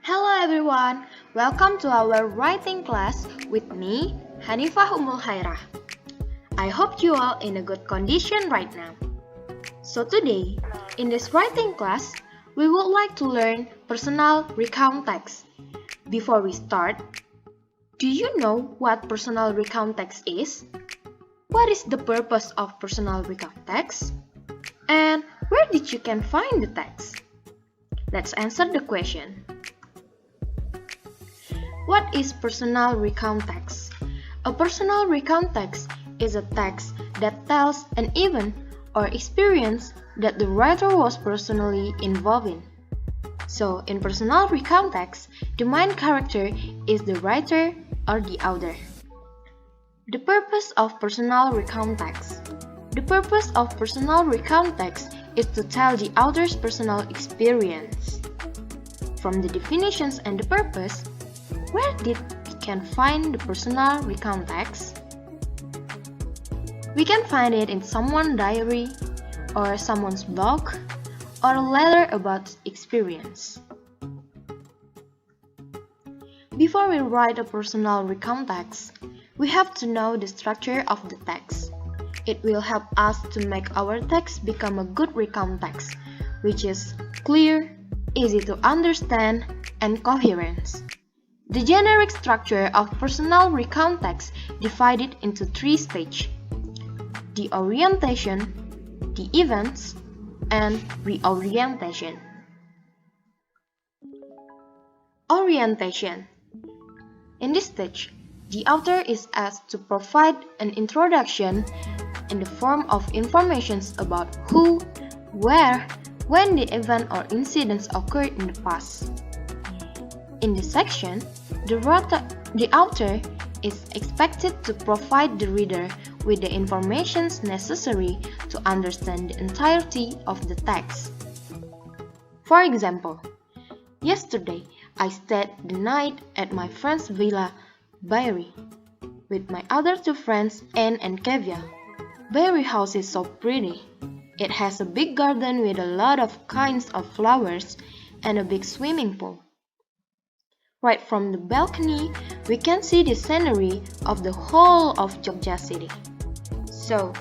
Hello everyone, welcome to our writing class with me, Hanifah Ummul Khairah. I hope you all in a good condition right now. So today, in this writing class, we would like to learn personal recount text. Before we start, do you know what personal recount text is? What is the purpose of personal recount text? And where did you can find the text? Let's answer the question. What is personal recount text? A personal recount text is a text that tells an event or experience that the writer was personally involved in. So, in personal recount text, the main character is the writer or the author. The purpose of personal recount text. The purpose of personal recount text is to tell the author's personal experience. From the definitions and the purpose, where did we can find the personal recount text? We can find it in someone's diary, or someone's blog, or a letter about experience. Before we write a personal recount text, we have to know the structure of the text. It will help us to make our text become a good recount text, which is clear, easy to understand, and coherent. The generic structure of personal recount text divided into 3 stages: the orientation, the events, and reorientation. Orientation. In this stage, the author is asked to provide an introduction in the form of information about who, where, when the event or incidents occurred in the past. In this section, the author is expected to provide the reader with the information necessary to understand the entirety of the text. For example, yesterday I stayed the night at my friend's villa, Bayri, with my other 2 friends, Anne and Kevia. Bayri house is so pretty. It has a big garden with a lot of kinds of flowers and a big swimming pool. Right from the balcony, we can see the scenery of the whole of Jogja city. So,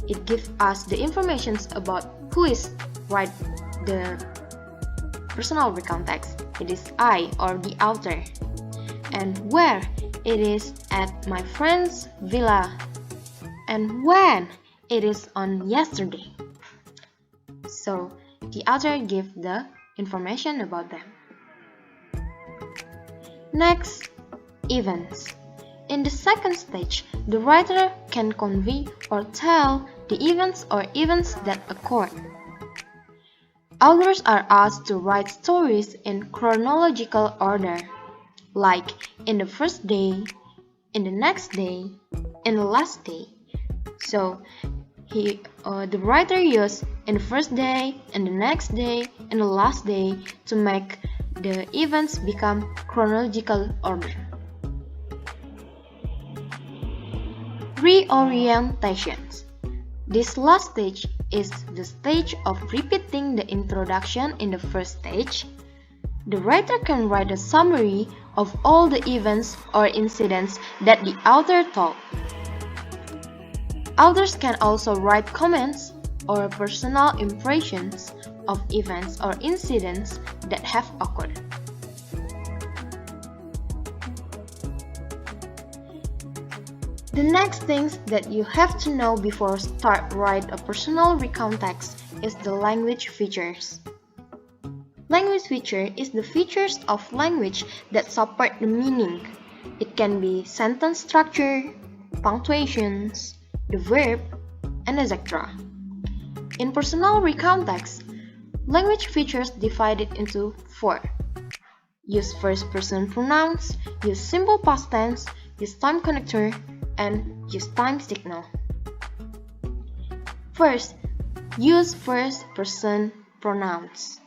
it gives us the information about who is write the personal recount text. It is I or the author. And where it is at my friend's villa. And when it is on yesterday. So, the author gives the information about them. Next, events. In the second stage, the writer can convey or tell the events or events that occurred. Authors are asked to write stories in chronological order, like in the first day, in the next day, in the last day. So, the writer used in the first day, in the next day, and the last day to make the events become chronological order. Reorientations. This last stage is the stage of repeating the introduction in the first stage. The writer can write a summary of all the events or incidents that the author told. Authors can also write comments or personal impressions of events or incidents that have occurred. The next things that you have to know before start write a personal recount text is the language features. Language feature is the features of language that support the meaning. It can be sentence structure, punctuations, the verb, and etc. In personal recount text, language features divided into 4. Use first person pronouns, use simple past tense, use time connector, and use time signal. First, use first person pronouns.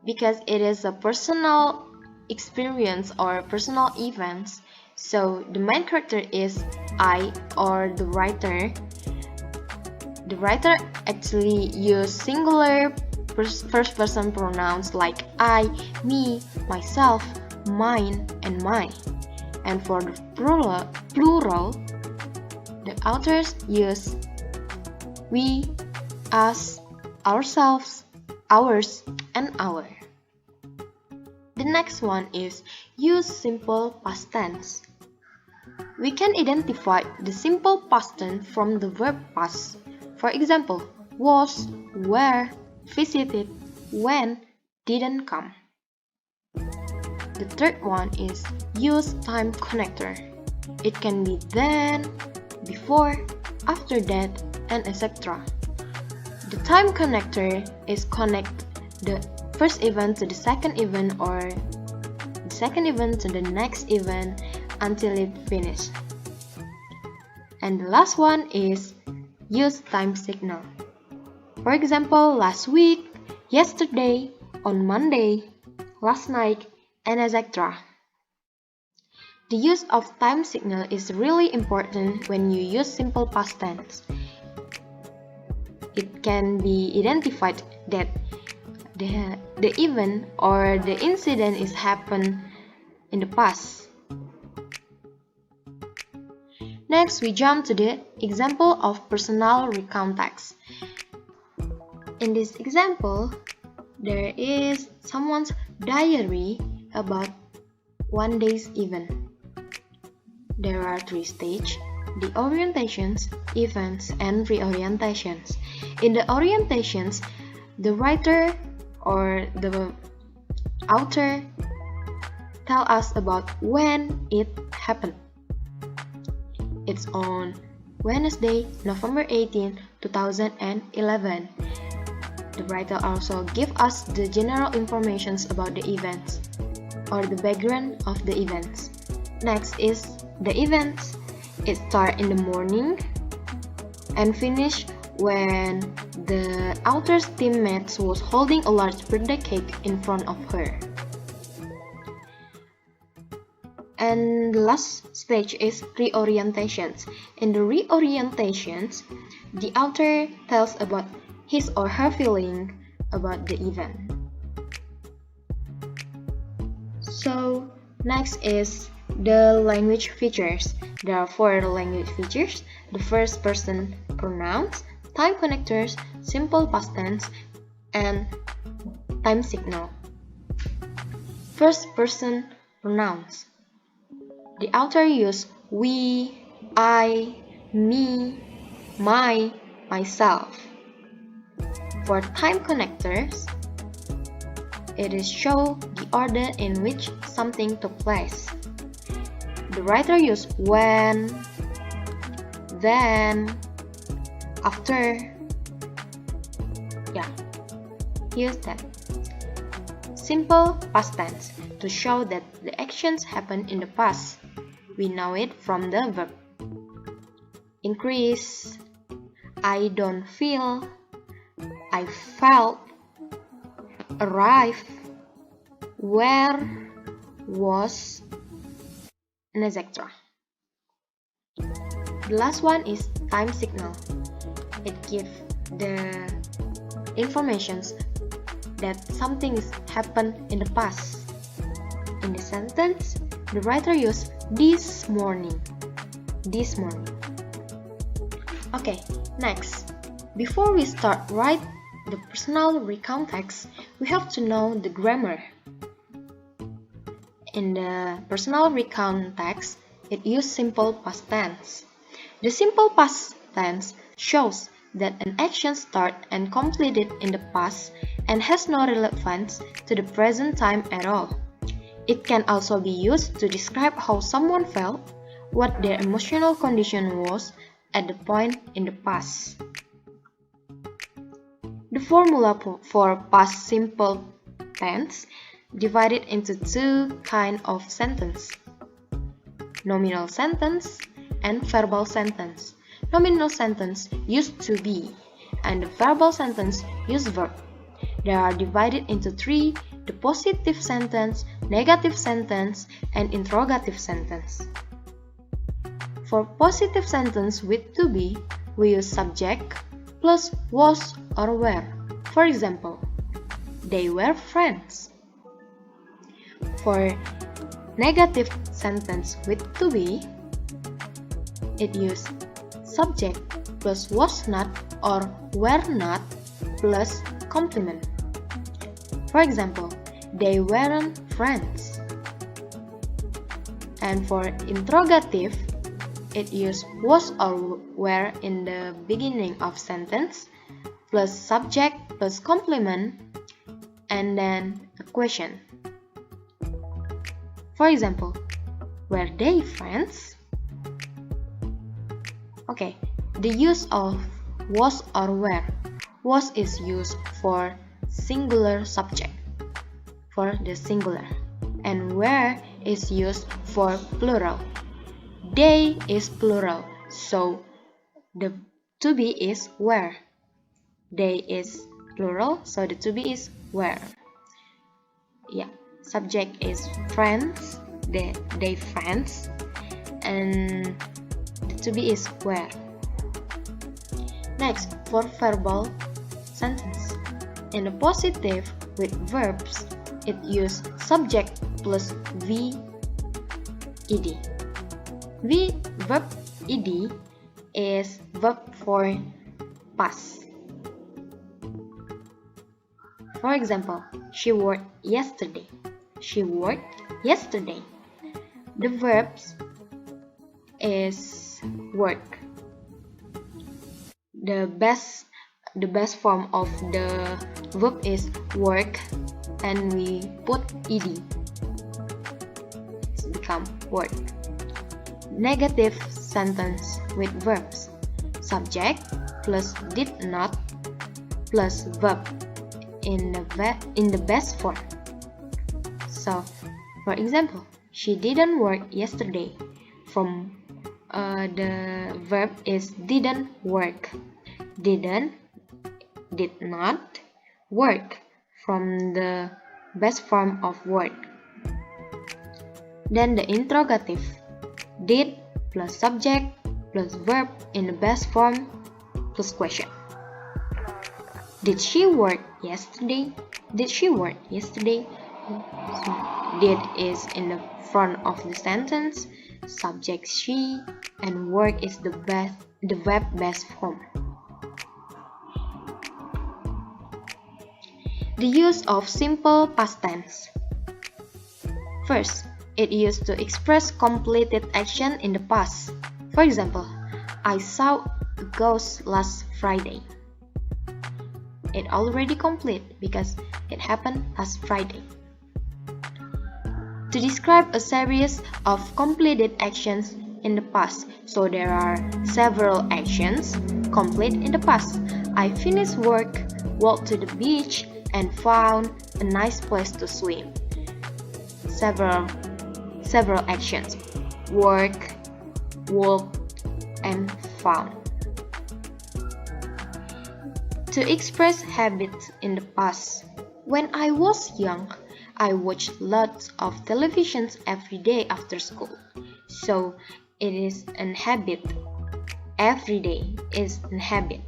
Because it is a personal experience or personal events, so the main character is I or the writer. The writer actually used singular first person pronouns like I, me, myself, mine, and my. And for the plural, the authors use we, us, ourselves, ours, and our. The next one is use simple past tense. We can identify the simple past tense from the verb past. For example, was, were, visited, when, didn't come. The third one is use time connector. It can be then, before, after that, and etc. The time connector is connect the first event to the second event or the second event to the next event until it finishes. And the last one is use time signal. For example, last week, yesterday, on Monday, last night, and etc. The use of time signal is really important when you use simple past tense. It can be identified that the event or the incident is happened in the past. Next, we jump to the example of personal recount text. In this example, there is someone's diary about one day's event. There are 3 stages: the orientations, events, and reorientations. In the orientations, the writer or the author tell us about when it happened. It's on Wednesday, November 18, 2011. The writer also gives us the general information about the events or the background of the events. Next is the events. It starts in the morning and finish when the author's teammates was holding a large birthday cake in front of her. And the last stage is reorientations. In the reorientations, the author tells about his or her feeling about the event. So next is the language features. There are 4 language features: the first person pronouns, time connectors, simple past tense, and time signal. First person pronouns. The author used we, I, me, my, myself. For time connectors, it is show the order in which something took place. The writer used when, then, after. Use that. Simple past tense to show that the actions happened in the past. We know it from the verb. Increase, I don't feel, I felt, arrive, where, was, and etc. The last one is time signal. It gives the informations that something happened in the past. In the sentence, the writer used this morning. This morning. Okay, next. Before we start write the personal recount text, we have to know the grammar. In the personal recount text, it uses simple past tense. The simple past tense shows that an action started and completed in the past and has no relevance to the present time at all. It can also be used to describe how someone felt, what their emotional condition was at the point in the past. The formula for past simple tense divided into 2 kinds of sentence: nominal sentence and verbal sentence. Nominal sentence used to be, and the verbal sentence use verb. They are divided into 3: the positive sentence, negative sentence, and interrogative sentence. For positive sentence with to be, we use subject plus was or were. For example, they were friends. For negative sentence with to be, it used subject plus was not or were not plus complement. For example, they weren't friends. And for interrogative, it used was or were in the beginning of sentence plus subject plus complement and then a question. For example, were they friends? Okay, the use of was or were. Was is used for singular subject, for the singular, and were is used for plural. They is plural, so the to be is were. They is plural, so the to be is were. Yeah, subject is friends, they friends, and the to be is were. Next, for verbal sentence. In the positive with verbs, it use subject plus ed. Verb ed is verb for past. For example, she worked yesterday. She worked yesterday. The verbs is work. The best form of the verb is work, and we put ed. It's become work. Negative sentence with verbs. Subject plus did not plus verb in the best form. So, for example, she didn't work yesterday. From the verb is didn't work. Did not work from the best form of work. Then the interrogative. Did plus subject plus verb in the best form plus question. Did she work yesterday? Did she work yesterday? So, did is in the front of the sentence, subject she, and work is the verb best form. The use of simple past tense. First, it used to express completed action in the past. For example, I saw a ghost last Friday. It already complete because it happened last Friday. To describe a series of completed actions in the past, so there are several actions complete in the past. I finished work, walked to the beach, and found a nice place to swim. Several actions: work, walked, and found. To express habits in the past. When I was young, I watched lots of televisions every day after school. So it is an habit. Every day is an habit.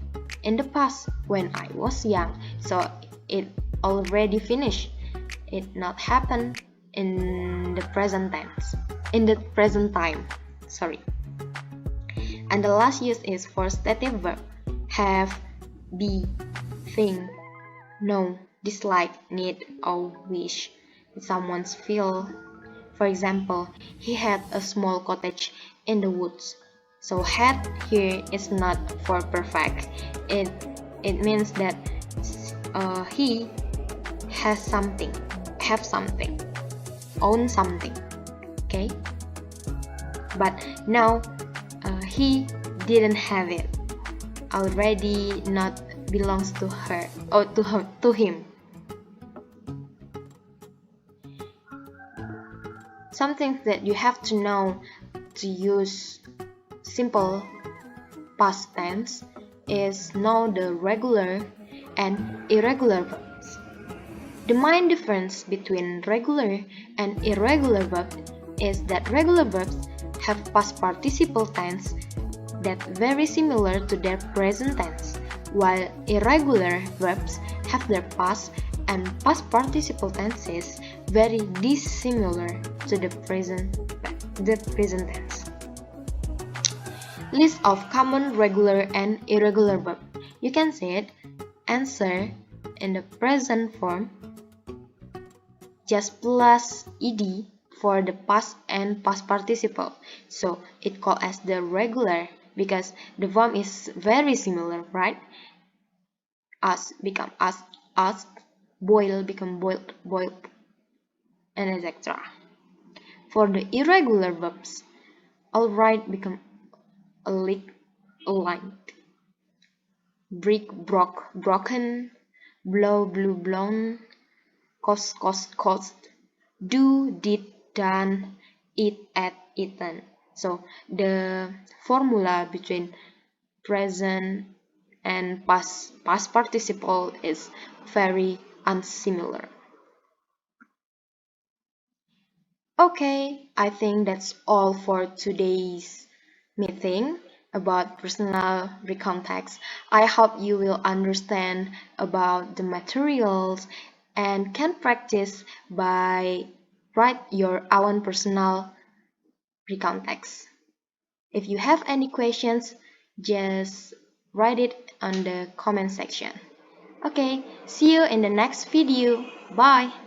In the past, when I was young, so it already finished. It not happened in the present tense. In the present time. Sorry. And the last use is for stative verb. Have, be, think, know, dislike, need, or wish. Someone's feel. For example, he had a small cottage in the woods. So had here is not for perfect. It means that he has something, have something, own something. Okay? But now he didn't have it. Already not belongs to her or to him. Something that you have to know to use simple past tense is know the regular and irregular verbs. The main difference between regular and irregular verbs is that regular verbs have past participle tense that very similar to their present tense, while irregular verbs have their past and past participle tenses very dissimilar to the present tense. List of common regular and irregular verbs. You can say it answer in the present form just plus ed for the past and past participle. So it called as the regular because the form is very similar, right? Ask become asked, boil become boiled, boiled, and etc. For the irregular verbs, alright become a lick, aligned, brick, broke, broken, blow, blew, blown, cost, do, did, done, eat, ate, eaten. So the formula between present and past participle is very unsimilar. Okay, I think that's all for today's meeting about personal recount text. I hope you will understand about the materials and can practice by write your own personal recount text. If you have any questions, just write it on the comment section. Okay, see you in the next video. Bye.